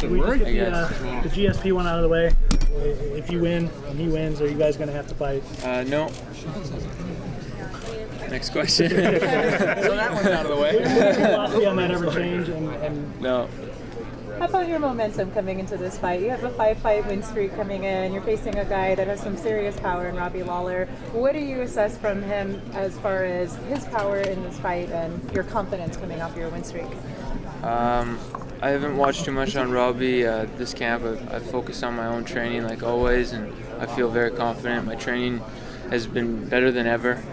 Can we just get the GSP one out of the way? If you win and he wins, are you guys going to have to fight? No. Next question. So that one's out of the way. Philosophy on that ever change? And no. How about your momentum coming into this fight? You have a 5-fight win streak coming in. You're facing a guy that has some serious power in Robbie Lawler. What do you assess from him as far as his power in this fight and your confidence coming off your win streak? I haven't watched too much on Robbie this camp. I've focused on my own training like always, and I feel very confident. My training has been better than ever.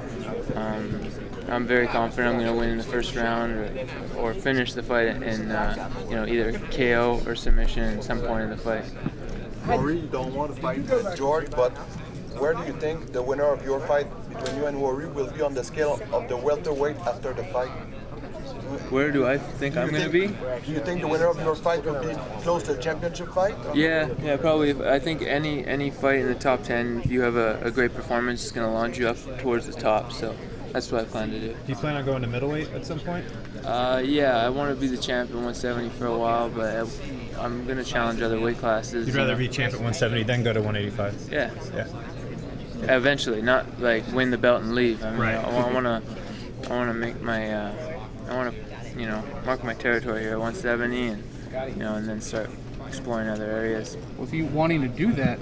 I'm very confident I'm going to win in the first round or finish the fight in either KO or submission at some point in the fight. Rory, you don't want to fight with George, but where do you think the winner of your fight between you and Rory will be on the scale of the welterweight after the fight? Where do I think I'm going to be? Do you think the winner of your fight will be close to a championship fight? Yeah, probably. I think any fight in the top 10, if you have a great performance, it's going to launch you up towards the top. So that's what I plan to do. Do you plan on going to middleweight at some point? Yeah, I want to be the champ at 170 for a while, but I'm going to challenge other weight classes. You'd rather be champ at 170 then go to 185? Yeah. Eventually, not like win the belt and leave. I mean, right. I want to make my I want to mark my territory here at 170 and then start exploring other areas. Well, if you're wanting to do that,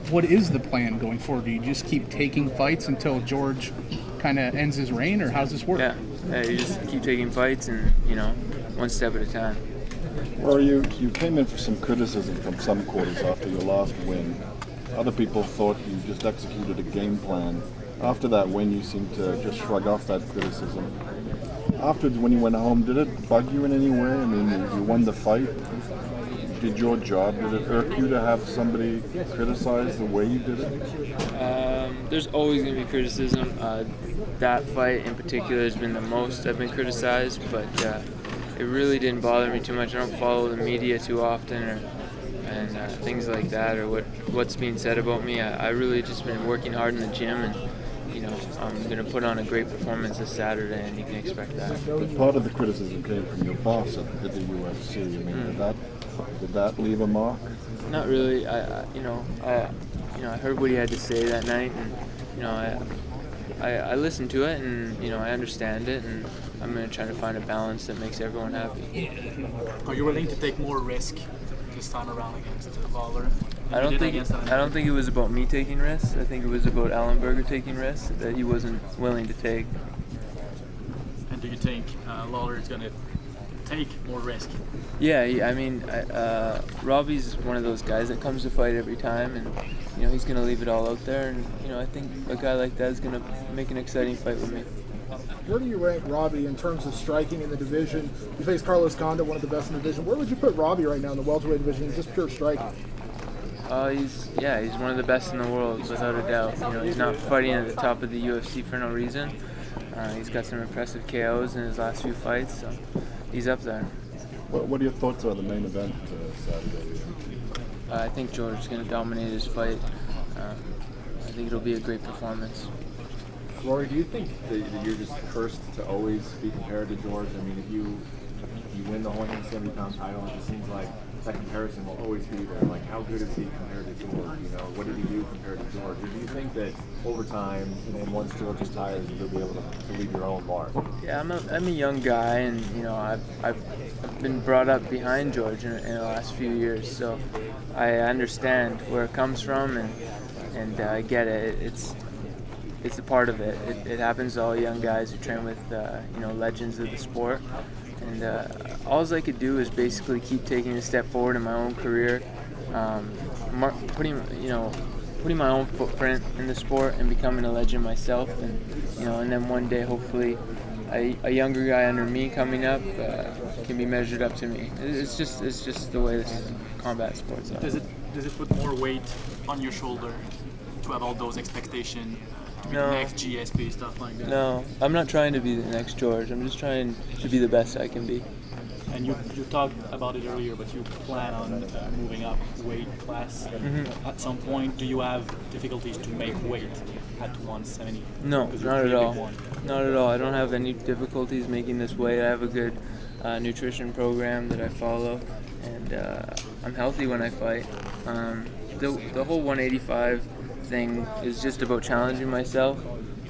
what is the plan going forward? Do you just keep taking fights until George kind of ends his reign, or how's this work? Yeah, you just keep taking fights and one step at a time. Well, you came in for some criticism from some quarters after your last win. Other people thought you just executed a game plan. After that win, you seemed to just shrug off that criticism. Afterwards, when you went home, did it bug you in any way? I mean, you won the fight, did your job. Did it irk you to have somebody criticize the way you did it? There's always going to be criticism. That fight in particular has been the most I've been criticized, but it really didn't bother me too much. I don't follow the media too often and things like that, or what's being said about me. I really just been working hard in the gym, and I'm going to put on a great performance this Saturday, and you can expect that. But part of the criticism came from your boss at the UFC. I mean, did that leave a mark? Not really. I heard what he had to say that night, and I listened to it, and I understand it, and I'm going to try to find a balance that makes everyone happy. Are you willing to take more risk this time around against Lawler? I don't think it was about me taking risks. I think it was about Ellenberger taking risks that he wasn't willing to take. And do you think Lawler is going to take more risk? Yeah, I mean, Robbie's one of those guys that comes to fight every time, and he's going to leave it all out there, and I think a guy like that is going to make an exciting fight with me. Where do you rank Robbie in terms of striking in the division? You face Carlos Condit, one of the best in the division. Where would you put Robbie right now in the welterweight division, just pure striking? He's one of the best in the world, without a doubt. He's not fighting at the top of the UFC for no reason. He's got some impressive KOs in his last few fights, so he's up there. What are your thoughts on the main event Saturday? I think George is going to dominate his fight. I think it'll be a great performance. Rory, do you think that you're just cursed to always be compared to George? I mean, if you win the whole 170-pound title, it just seems like that comparison will always be there. Like, how good is he compared to George? What did he do compared to George? Or do you think that over time, and once George retires, you'll be able to leave your own mark? Yeah, I'm a young guy, and I've been brought up behind George in the last few years, so I understand where it comes from, and I get it. It's a part of it. It happens to all young guys who train with legends of the sport. And all I could do is basically keep taking a step forward in my own career, putting my own footprint in the sport and becoming a legend myself. And then one day, hopefully, a younger guy under me coming up can be measured up to me. It's just the way this combat sports are. Does it put more weight on your shoulder to have all those expectations? No. Next GSP, stuff like that. No, I'm not trying to be the next George. I'm just trying to be the best I can be. And you talked about it earlier, but you plan on moving up weight class at some point. Do you have difficulties to make weight at 170? No, not at all. Not at all. I don't have any difficulties making this weight. I have a good nutrition program that I follow, and and I'm healthy when I fight. The whole 185 thing is just about challenging myself.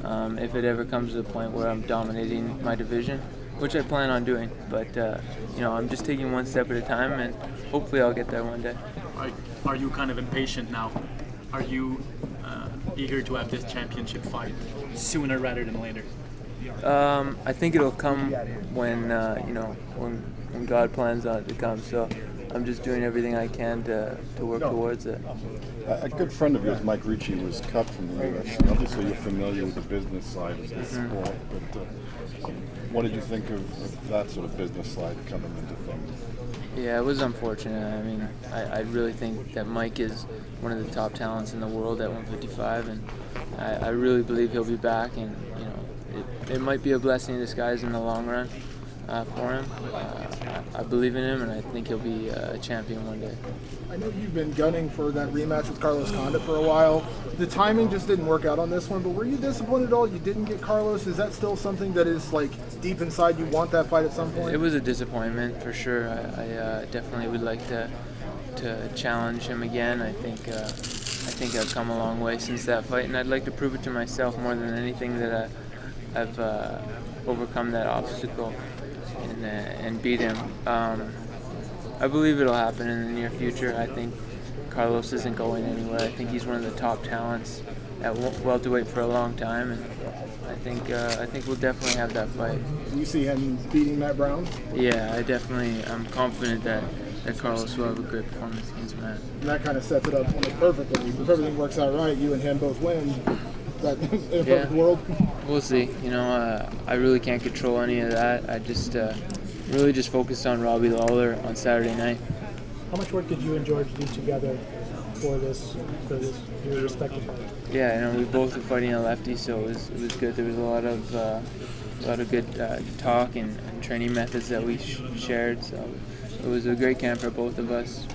If it ever comes to the point where I'm dominating my division, which I plan on doing, but you know, I'm just taking one step at a time, and hopefully I'll get there one day. Are you kind of impatient now? Are you eager to have this championship fight sooner rather than later? I think it'll come when you know, when God plans on it to come. So I'm just doing everything I can to work towards it. A good friend of yours, Mike Ricci, was cut from the UFC. Obviously, you're familiar with the business side of the sport, but what did you think of that sort of business side coming into things? Yeah, it was unfortunate. I mean, I really think that Mike is one of the top talents in the world at 155, and I really believe he'll be back. And you know, it might be a blessing in disguise in the long run for him. I believe in him, and I think he'll be a champion one day. I know you've been gunning for that rematch with Carlos Condit for a while. The timing just didn't work out on this one, but were you disappointed at all you didn't get Carlos? Is that still something that is like deep inside you want that fight at some point? It was a disappointment for sure. I definitely would like to challenge him again. I think I've come a long way since that fight, and I'd like to prove it to myself more than anything that I've overcome that obstacle and beat him. I believe it'll happen in the near future. I think Carlos isn't going anywhere. I think he's one of the top talents at welterweight for a long time, and I think we'll definitely have that fight. Do you see him beating Matt Brown? Yeah, I'm confident that Carlos will have a great performance against Matt. And that kind of sets it up perfectly. If everything works out right, you and him both win. That in a perfect world. We'll see. You know, I really can't control any of that. I just really just focused on Robbie Lawler on Saturday night. How much work did you and George do together for your respective fight? Yeah, you know, we both were fighting a lefty, so it was good. There was a lot of good talk and training methods that we shared. So it was a great camp for both of us.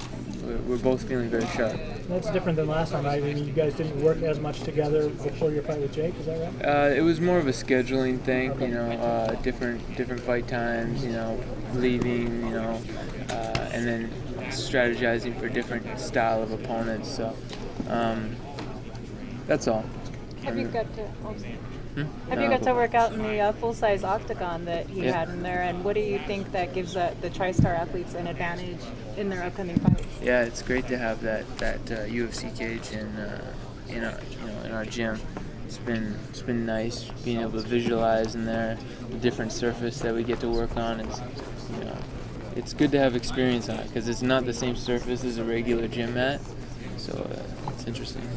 We're both feeling very sharp. That's different than last time, right? I mean, you guys didn't work as much together before your fight with Jake, is that right? It was more of a scheduling thing, you know, different fight times, you know, leaving, you know, and then strategizing for different style of opponents. So that's all. Have you got to work out in the full-size octagon that he had in there, and what do you think that gives the TriStar athletes an advantage in their upcoming fights? Yeah, it's great to have that UFC cage in our gym. It's been nice being able to visualize in there the different surface that we get to work on. It's good to have experience on it because it's not the same surface as a regular gym mat, so it's interesting.